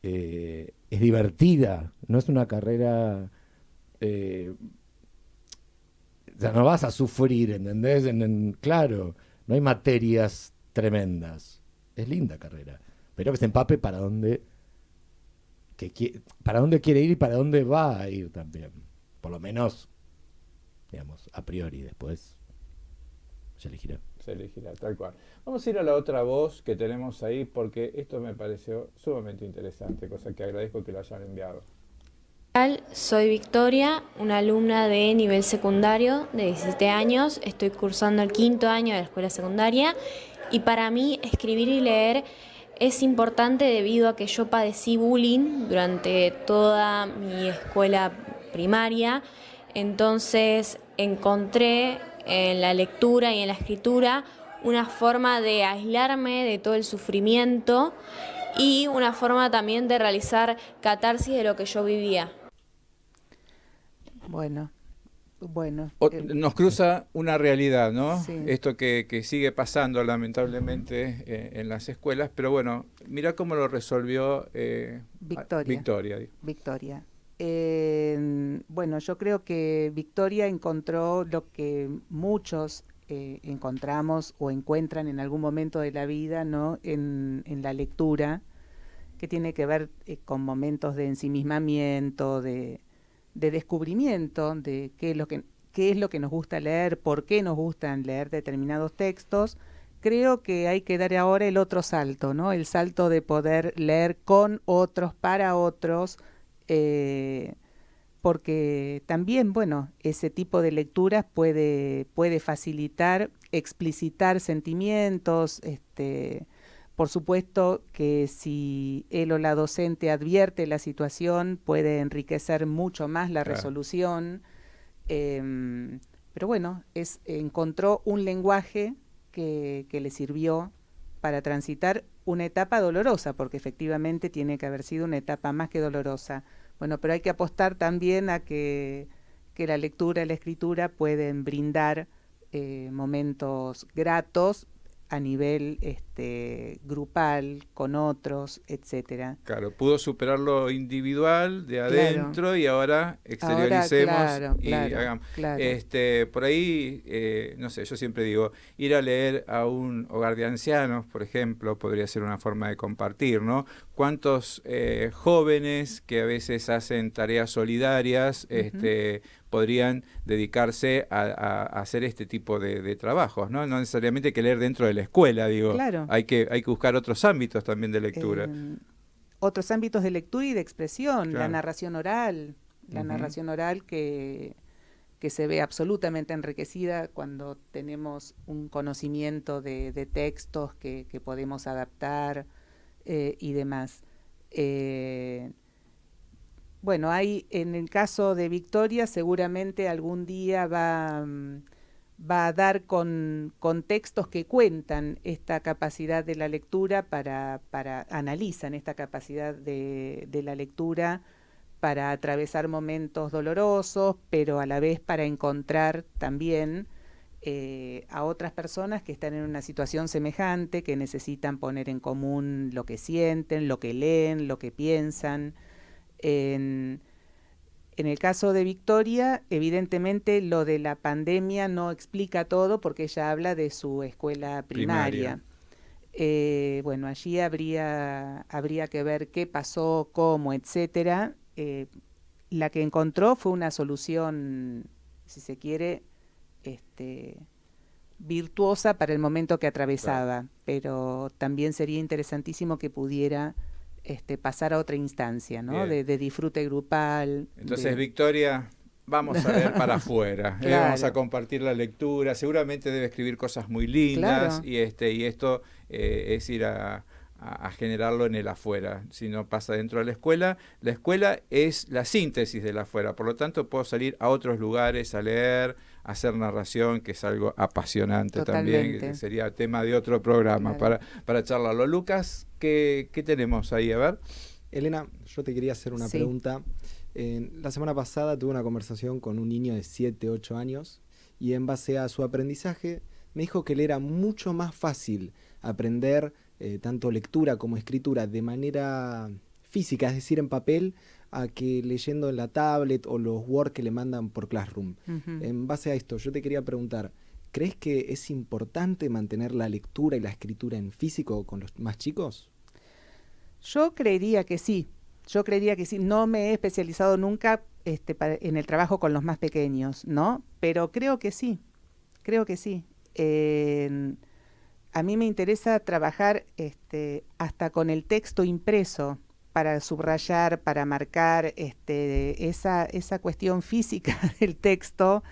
Es divertida, no es una carrera, o sea, no vas a sufrir, ¿entendés? Claro, no hay materias tremendas, es linda carrera, pero que se empape para dónde quiere ir y para dónde va a ir también. Por lo menos, digamos, a priori. Después se elegirá. Se elegirá, tal cual. Vamos a ir a la otra voz que tenemos ahí porque esto me pareció sumamente interesante, cosa que agradezco que lo hayan enviado. Soy Victoria, una alumna de nivel secundario de 17 años. Estoy cursando el 5º año de la escuela secundaria y para mí escribir y leer es importante debido a que yo padecí bullying durante toda mi escuela primaria, entonces encontré en la lectura y en la escritura una forma de aislarme de todo el sufrimiento y una forma también de realizar catarsis de lo que yo vivía. Bueno. Nos cruza una realidad, ¿no? Sí. Esto que sigue pasando lamentablemente en las escuelas, pero bueno, mira cómo lo resolvió Victoria. Bueno, yo creo que Victoria encontró lo que muchos encontramos o encuentran en algún momento de la vida, ¿no? En la lectura, que tiene que ver con momentos de ensimismamiento, de descubrimiento de qué es lo que nos gusta leer, por qué nos gustan leer determinados textos. Creo que hay que dar ahora el otro salto, ¿no? El salto de poder leer con otros, para otros, porque también, bueno, ese tipo de lecturas puede facilitar, explicitar sentimientos, por supuesto que si él o la docente advierte la situación, puede enriquecer mucho más la resolución. Pero bueno, encontró un lenguaje que le sirvió para transitar una etapa dolorosa, porque efectivamente tiene que haber sido una etapa más que dolorosa. Bueno, pero hay que apostar también a que la lectura y la escritura pueden brindar momentos gratos a nivel grupal, con otros, etcétera. Claro, pudo superar lo individual de adentro y ahora exterioricemos hagamos. Claro. Por ahí, no sé, yo siempre digo, ir a leer a un hogar de ancianos, por ejemplo, podría ser una forma de compartir, ¿no? ¿Cuántos jóvenes que a veces hacen tareas solidarias podrían dedicarse a hacer este tipo de trabajos, ¿no? No necesariamente que leer dentro de la escuela, digo. Claro. Hay que buscar otros ámbitos también de lectura. Otros ámbitos de lectura y de expresión, Claro. la narración oral que se ve absolutamente enriquecida cuando tenemos un conocimiento de textos que podemos adaptar y demás. Bueno, hay, en el caso de Victoria, seguramente algún día va a dar con textos que cuentan esta capacidad de la lectura analizan esta capacidad de la lectura para atravesar momentos dolorosos, pero a la vez para encontrar también a otras personas que están en una situación semejante, que necesitan poner en común lo que sienten, lo que leen, lo que piensan. En el caso de Victoria, evidentemente lo de la pandemia no explica todo porque ella habla de su escuela primaria. Bueno, allí habría que ver qué pasó, cómo, etcétera. La que encontró fue una solución, si se quiere, virtuosa para el momento que atravesaba, pero también sería interesantísimo que pudiera pasar a otra instancia, ¿no? De disfrute grupal. Entonces, Victoria, vamos a ver para afuera, Claro. vamos a compartir la lectura, seguramente debe escribir cosas muy lindas, Claro. y esto es ir a generarlo en el afuera. Si no pasa dentro de la escuela es la síntesis del afuera, por lo tanto puedo salir a otros lugares a leer, a hacer narración, que es algo apasionante. Totalmente. También, que sería tema de otro programa. Claro. para charlarlo. Lucas, ¿qué tenemos ahí? A ver. Elena, yo te quería hacer una pregunta. La semana pasada tuve una conversación con un niño de 7, 8 años y en base a su aprendizaje me dijo que le era mucho más fácil aprender tanto lectura como escritura de manera física, es decir, en papel, a que leyendo en la tablet o los Word que le mandan por Classroom. En base a esto, yo te quería preguntar, ¿crees que es importante mantener la lectura y la escritura en físico con los más chicos? Yo creería que sí. No me he especializado nunca en el trabajo con los más pequeños, ¿no? Pero creo que sí. A mí me interesa trabajar hasta con el texto impreso para subrayar, para marcar esa cuestión física del texto.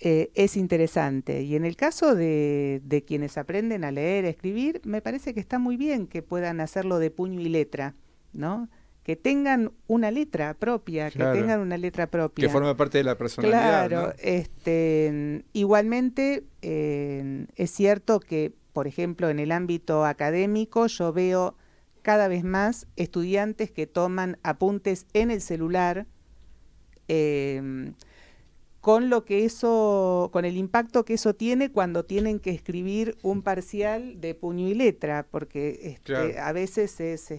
Es interesante. Y en el caso de quienes aprenden a leer, a escribir, me parece que está muy bien que puedan hacerlo de puño y letra, ¿no? Que tengan una letra propia, Que forme parte de la personalidad. Claro, ¿no? Igualmente es cierto que, por ejemplo, en el ámbito académico yo veo cada vez más estudiantes que toman apuntes en el celular, con el impacto que eso tiene cuando tienen que escribir un parcial de puño y letra, porque a veces es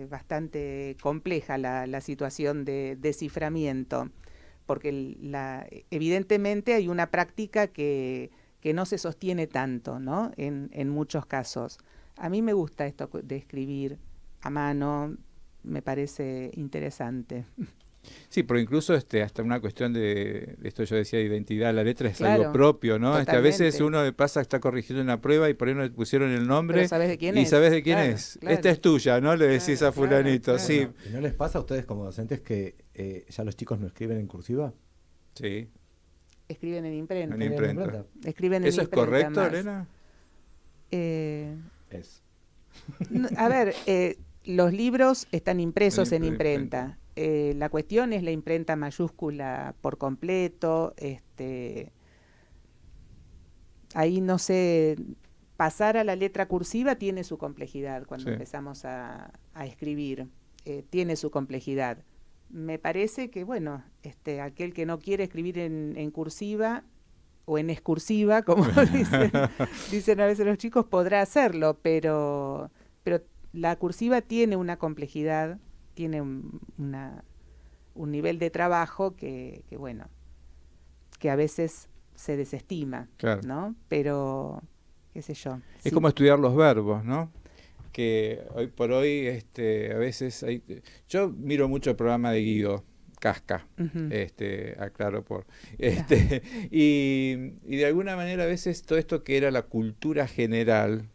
bastante compleja la situación de desciframiento, porque evidentemente hay una práctica que no se sostiene tanto, ¿no? En muchos casos. A mí me gusta esto de escribir a mano, me parece interesante. Sí, pero incluso hasta una cuestión de esto yo decía de identidad, la letra es Claro, algo propio, ¿no? A veces totalmente. uno pasa, está corrigiendo una prueba y por ahí no le pusieron el nombre. Pero sabes de quién y es. sabes de quién Claro, es. claro. Esta es tuya, ¿no? Le decís a fulanito, claro. sí. ¿Y no les pasa a ustedes como docentes que ya los chicos no escriben en cursiva? Sí. Escriben en imprenta. En ¿Eso es correcto, Elena? Es. A ver, los libros están impresos en imprenta. La cuestión es la imprenta mayúscula por completo. Ahí no sé, pasar a la letra cursiva tiene su complejidad cuando Sí. empezamos a escribir, tiene su complejidad. Me parece que, bueno, aquel que no quiere escribir en cursiva o en excursiva, como dicen a veces los chicos, podrá hacerlo, pero la cursiva tiene una complejidad, tiene un nivel de trabajo que, bueno, que a veces se desestima, Claro. ¿no? Pero, qué sé yo. Es sí. como estudiar los verbos, ¿no? Que hoy por hoy a veces yo miro mucho el programa de Guido Casca, Ujú. aclaro y de alguna manera a veces todo esto que era la cultura general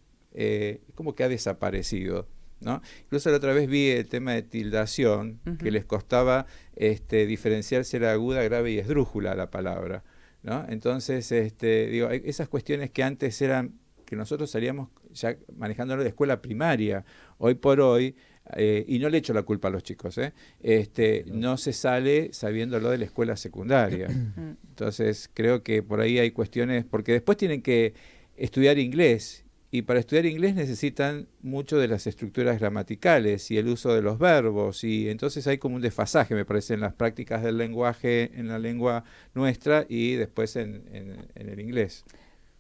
como que ha desaparecido, ¿no? Incluso la otra vez vi el tema de tildación, Ujú. que les costaba diferenciar si era aguda, grave y esdrújula la palabra, ¿no? Entonces, digo, esas cuestiones que antes eran, que nosotros salíamos ya manejándolo de escuela primaria, hoy por hoy, y no le echo la culpa a los chicos, no se sale sabiéndolo de la escuela secundaria. Entonces, creo que por ahí hay cuestiones, porque después tienen que estudiar inglés, y para estudiar inglés necesitan mucho de las estructuras gramaticales y el uso de los verbos, y entonces hay como un desfasaje, me parece, en las prácticas del lenguaje, en la lengua nuestra y después en el inglés.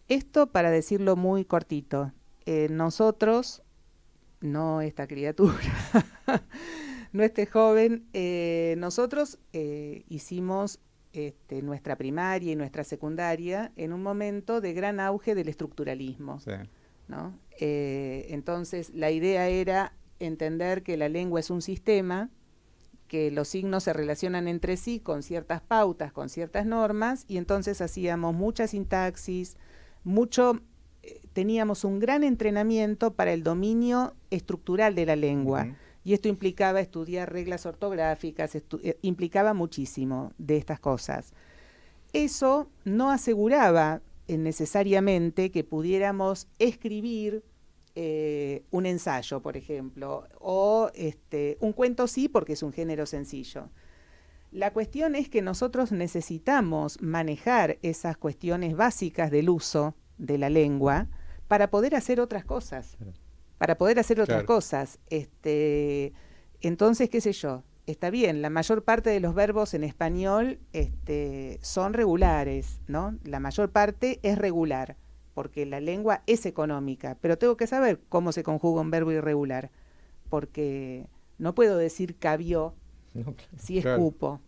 Esto para decirlo muy cortito, nosotros, no esta criatura, no este joven, nosotros hicimos nuestra primaria y nuestra secundaria en un momento de gran auge del estructuralismo, Sí. ¿no? Entonces la idea era entender que la lengua es un sistema, que los signos se relacionan entre sí con ciertas pautas, con ciertas normas, y entonces hacíamos mucha sintaxis, teníamos un gran entrenamiento para el dominio estructural de la lengua. Ujú. Y esto implicaba estudiar reglas ortográficas, implicaba muchísimo de estas cosas. Eso no aseguraba necesariamente que pudiéramos escribir un ensayo, por ejemplo, o un cuento sí, porque es un género sencillo. La cuestión es que nosotros necesitamos manejar esas cuestiones básicas del uso de la lengua para poder hacer otras cosas. Claro. Entonces, qué sé yo, está bien, la mayor parte de los verbos en español son regulares, ¿no? La mayor parte es regular, porque la lengua es económica, pero tengo que saber cómo se conjuga un verbo irregular, porque no puedo decir cabió si escupo.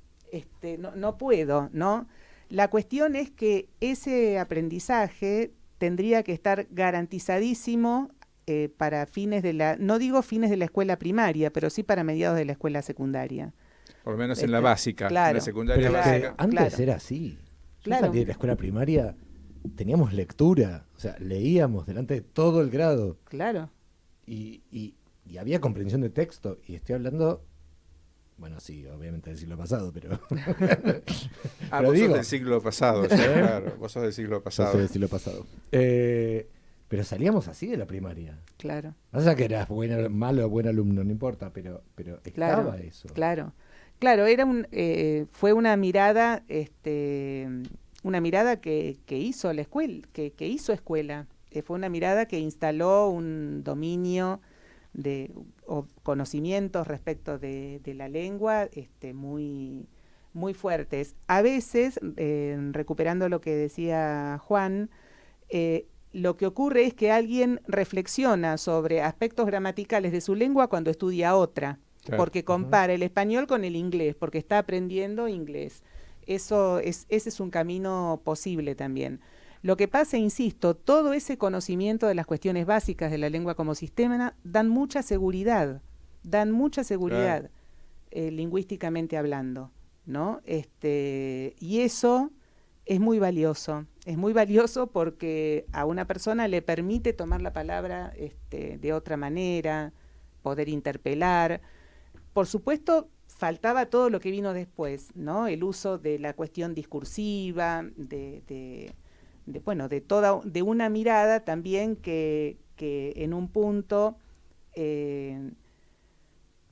No puedo, ¿no? La cuestión es que ese aprendizaje tendría que estar garantizadísimo para fines no digo fines de la escuela primaria, pero sí para mediados de la escuela secundaria. Por lo menos en la básica, en claro, la secundaria Pero básica. antes era así. Yo Claro. salí de la escuela primaria, teníamos lectura, o sea, leíamos delante de todo el grado. Claro. Y había comprensión de texto, y estoy hablando, bueno, sí, obviamente del siglo pasado, pero... Vos sos del siglo pasado, sí, claro, vos sos del siglo pasado. Yo soy del siglo pasado. Pero salíamos así de la primaria. Claro. No sé que eras malo o buen alumno, no importa, pero estaba eso. Claro, era fue una mirada, una mirada que hizo la escuela, que hizo escuela. Fue una mirada que instaló un dominio o conocimientos respecto de la lengua muy, muy fuertes. A veces, recuperando lo que decía Juan, lo que ocurre es que alguien reflexiona sobre aspectos gramaticales de su lengua cuando estudia otra, Claro. porque compara el español con el inglés, porque está aprendiendo inglés. Ese es un camino posible también. Lo que pasa, insisto, todo ese conocimiento de las cuestiones básicas de la lengua como sistema dan mucha seguridad, Claro. lingüísticamente hablando, ¿no? Y eso es muy valioso porque a una persona le permite tomar la palabra de otra manera, poder interpelar. Por supuesto, faltaba todo lo que vino después, ¿no? El uso de la cuestión discursiva, de una mirada también que en un punto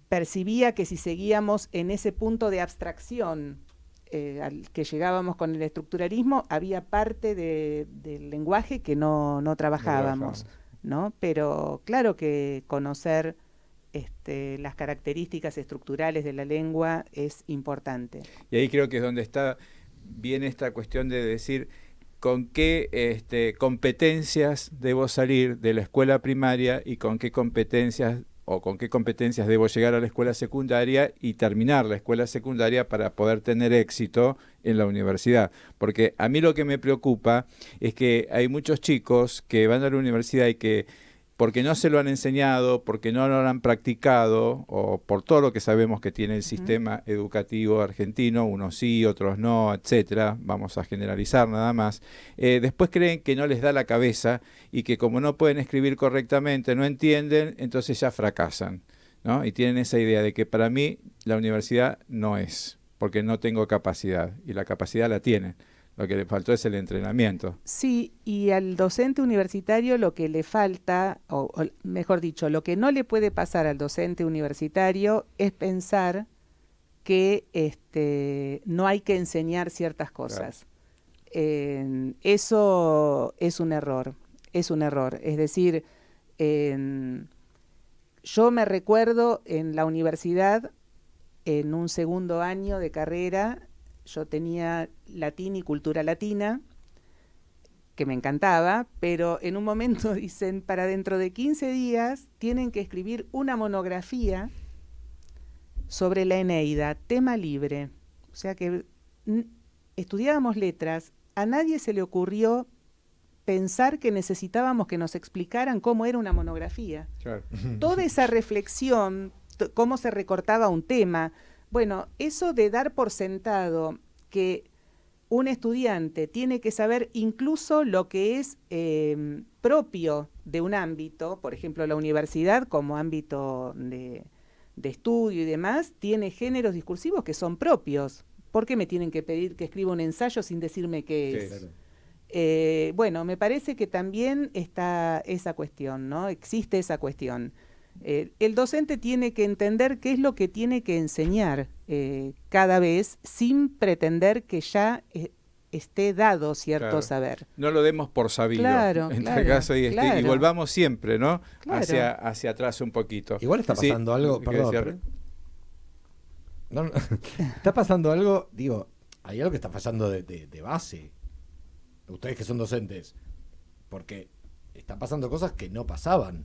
percibía que si seguíamos en ese punto de abstracción al que llegábamos con el estructuralismo, había parte del lenguaje que no trabajábamos, ¿no? Pero claro que conocer las características estructurales de la lengua es importante. Y ahí creo que es donde está bien esta cuestión de decir con qué competencias debo salir de la escuela primaria y con qué competencias debo llegar a la escuela secundaria y terminar la escuela secundaria para poder tener éxito en la universidad. Porque a mí lo que me preocupa es que hay muchos chicos que van a la universidad y que porque no se lo han enseñado, porque no lo han practicado, o por todo lo que sabemos que tiene el sistema educativo argentino, unos sí, otros no, etcétera, vamos a generalizar nada más, después creen que no les da la cabeza y que como no pueden escribir correctamente, no entienden, entonces ya fracasan, ¿no? Y tienen esa idea de que para mí la universidad no es, porque no tengo capacidad, y la capacidad la tienen. Lo que le faltó es el entrenamiento. Sí, y al docente universitario lo que le falta, o mejor dicho, lo que no le puede pasar al docente universitario es pensar que no hay que enseñar ciertas cosas. Claro. Eso es un error, es un error. Es decir, yo me recuerdo en la universidad, en un segundo año de carrera, yo tenía latín y cultura latina, que me encantaba, pero en un momento dicen, para dentro de 15 días tienen que escribir una monografía sobre la Eneida, tema libre. O sea que estudiábamos letras, a nadie se le ocurrió pensar que necesitábamos que nos explicaran cómo era una monografía. Claro. Toda esa reflexión, cómo se recortaba un tema. Bueno, eso de dar por sentado que un estudiante tiene que saber incluso lo que es propio de un ámbito, por ejemplo, la universidad como ámbito de estudio y demás, tiene géneros discursivos que son propios. ¿Por qué me tienen que pedir que escriba un ensayo sin decirme qué es? Claro. Bueno, me parece que también está esa cuestión, ¿no? Existe esa cuestión. El docente tiene que entender qué es lo que tiene que enseñar cada vez sin pretender que ya esté dado cierto saber. No lo demos por sabido. Claro, en tal caso, y volvamos siempre, ¿no? Claro. Hacia atrás un poquito. Igual está pasando algo, perdón. No, está pasando algo, digo, hay algo que está fallando de base. Ustedes que son docentes, porque están pasando cosas que no pasaban.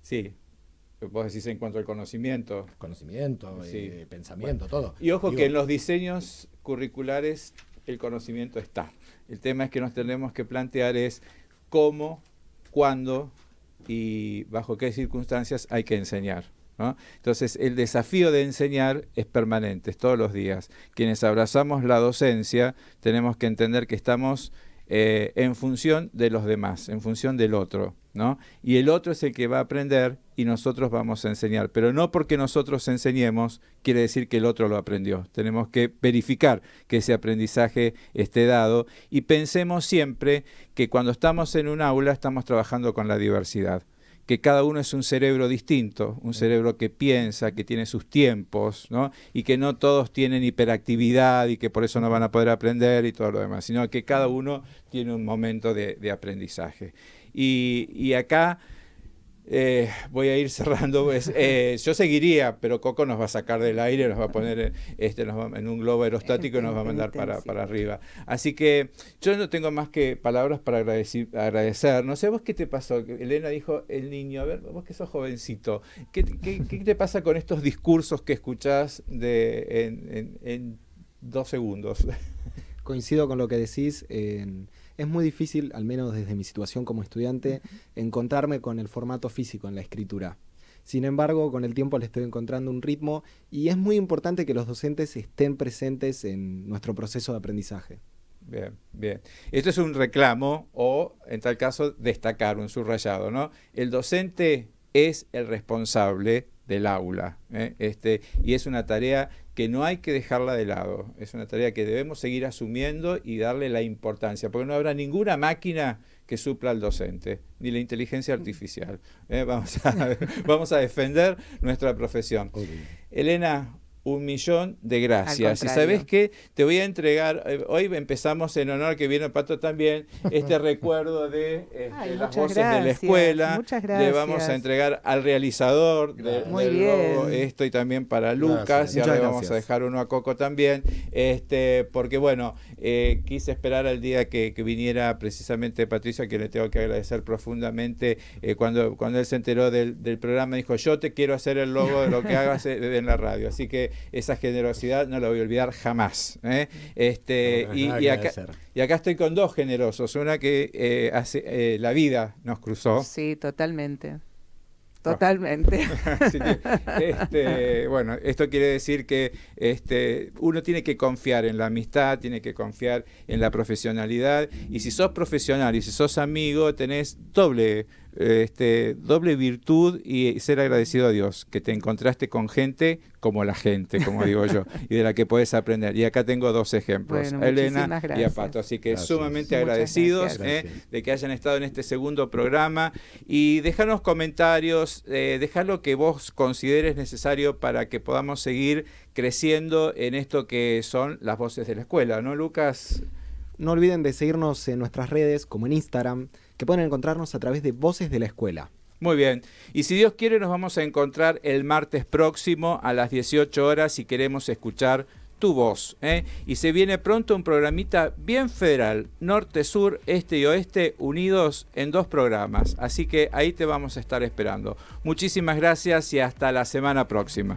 Sí, vos decís en cuanto al conocimiento. Conocimiento, sí. Pensamiento, todo. Y ojo que en los diseños curriculares el conocimiento está. El tema es que nos tenemos que plantear es cómo, cuándo y bajo qué circunstancias hay que enseñar, ¿no? Entonces el desafío de enseñar es permanente, es todos los días. Quienes abrazamos la docencia tenemos que entender que estamos en función de los demás, en función del otro, ¿no? Y el otro es el que va a aprender y nosotros vamos a enseñar, pero no porque nosotros enseñemos quiere decir que el otro lo aprendió. Tenemos que verificar que ese aprendizaje esté dado y pensemos siempre que cuando estamos en un aula estamos trabajando con la diversidad, que cada uno es un cerebro distinto, un cerebro que piensa, que tiene sus tiempos, ¿no? Y que no todos tienen hiperactividad y que por eso no van a poder aprender y todo lo demás, sino que cada uno tiene un momento de aprendizaje. Y acá voy a ir cerrando, yo seguiría, pero Coco nos va a sacar del aire, nos va a poner en un globo aerostático y nos va a mandar para arriba. Así que yo no tengo más que palabras para agradecer. No sé, ¿vos qué te pasó? Elena dijo, el niño, a ver, vos que sos jovencito, ¿qué te pasa con estos discursos que escuchás en 2 segundos? Coincido con lo que decís. Es muy difícil, al menos desde mi situación como estudiante, encontrarme con el formato físico en la escritura. Sin embargo, con el tiempo le estoy encontrando un ritmo y es muy importante que los docentes estén presentes en nuestro proceso de aprendizaje. Bien, bien. Esto es un reclamo o, en tal caso, destacar, un subrayado, ¿no? El docente es el responsable del aula, y es una tarea que no hay que dejarla de lado, es una tarea que debemos seguir asumiendo y darle la importancia, porque no habrá ninguna máquina que supla al docente, ni la inteligencia artificial. Vamos a defender nuestra profesión. Okay. Elena, 1.000.000 de gracias. Y contrario. sabes qué, te voy a entregar, hoy empezamos en honor, que viene Pato también, este recuerdo de las muchas voces de la gracias, escuela. muchas Le vamos gracias. a entregar al realizador Muy del bien. logo esto, y también para Lucas, Gracias. y ahora Muchas le vamos a gracias. dejar uno a Coco también, porque bueno, quise esperar al día que viniera precisamente Patricio, a quien le tengo que agradecer profundamente, cuando él se enteró del programa, dijo: yo te quiero hacer el logo de lo que hagas en la radio. Así que esa generosidad no la voy a olvidar jamás. Y acá estoy con dos generosos, una que la vida nos cruzó. Sí, totalmente. Totalmente. Así que, bueno, esto quiere decir que uno tiene que confiar en la amistad, tiene que confiar en la profesionalidad, y si sos profesional y si sos amigo, tenés doble virtud, y ser agradecido a Dios, que te encontraste con gente como la gente, como digo yo, y de la que podés aprender. Y acá tengo dos ejemplos, Bueno, a Elena muchísimas y a gracias. Pato. Así que Gracias. sumamente Muchas agradecidos gracias. de que hayan estado en este segundo programa, y dejarnos comentarios, dejar lo que vos consideres necesario para que podamos seguir creciendo en esto que son las voces de la escuela, ¿no, Lucas? No olviden de seguirnos en nuestras redes, como en Instagram, que pueden encontrarnos a través de Voces de la Escuela. Muy bien. Y si Dios quiere, nos vamos a encontrar el martes próximo a las 18 horas y queremos escuchar tu voz. Y se viene pronto un programita bien federal, norte, sur, este y oeste, unidos en 2 programas. Así que ahí te vamos a estar esperando. Muchísimas gracias y hasta la semana próxima.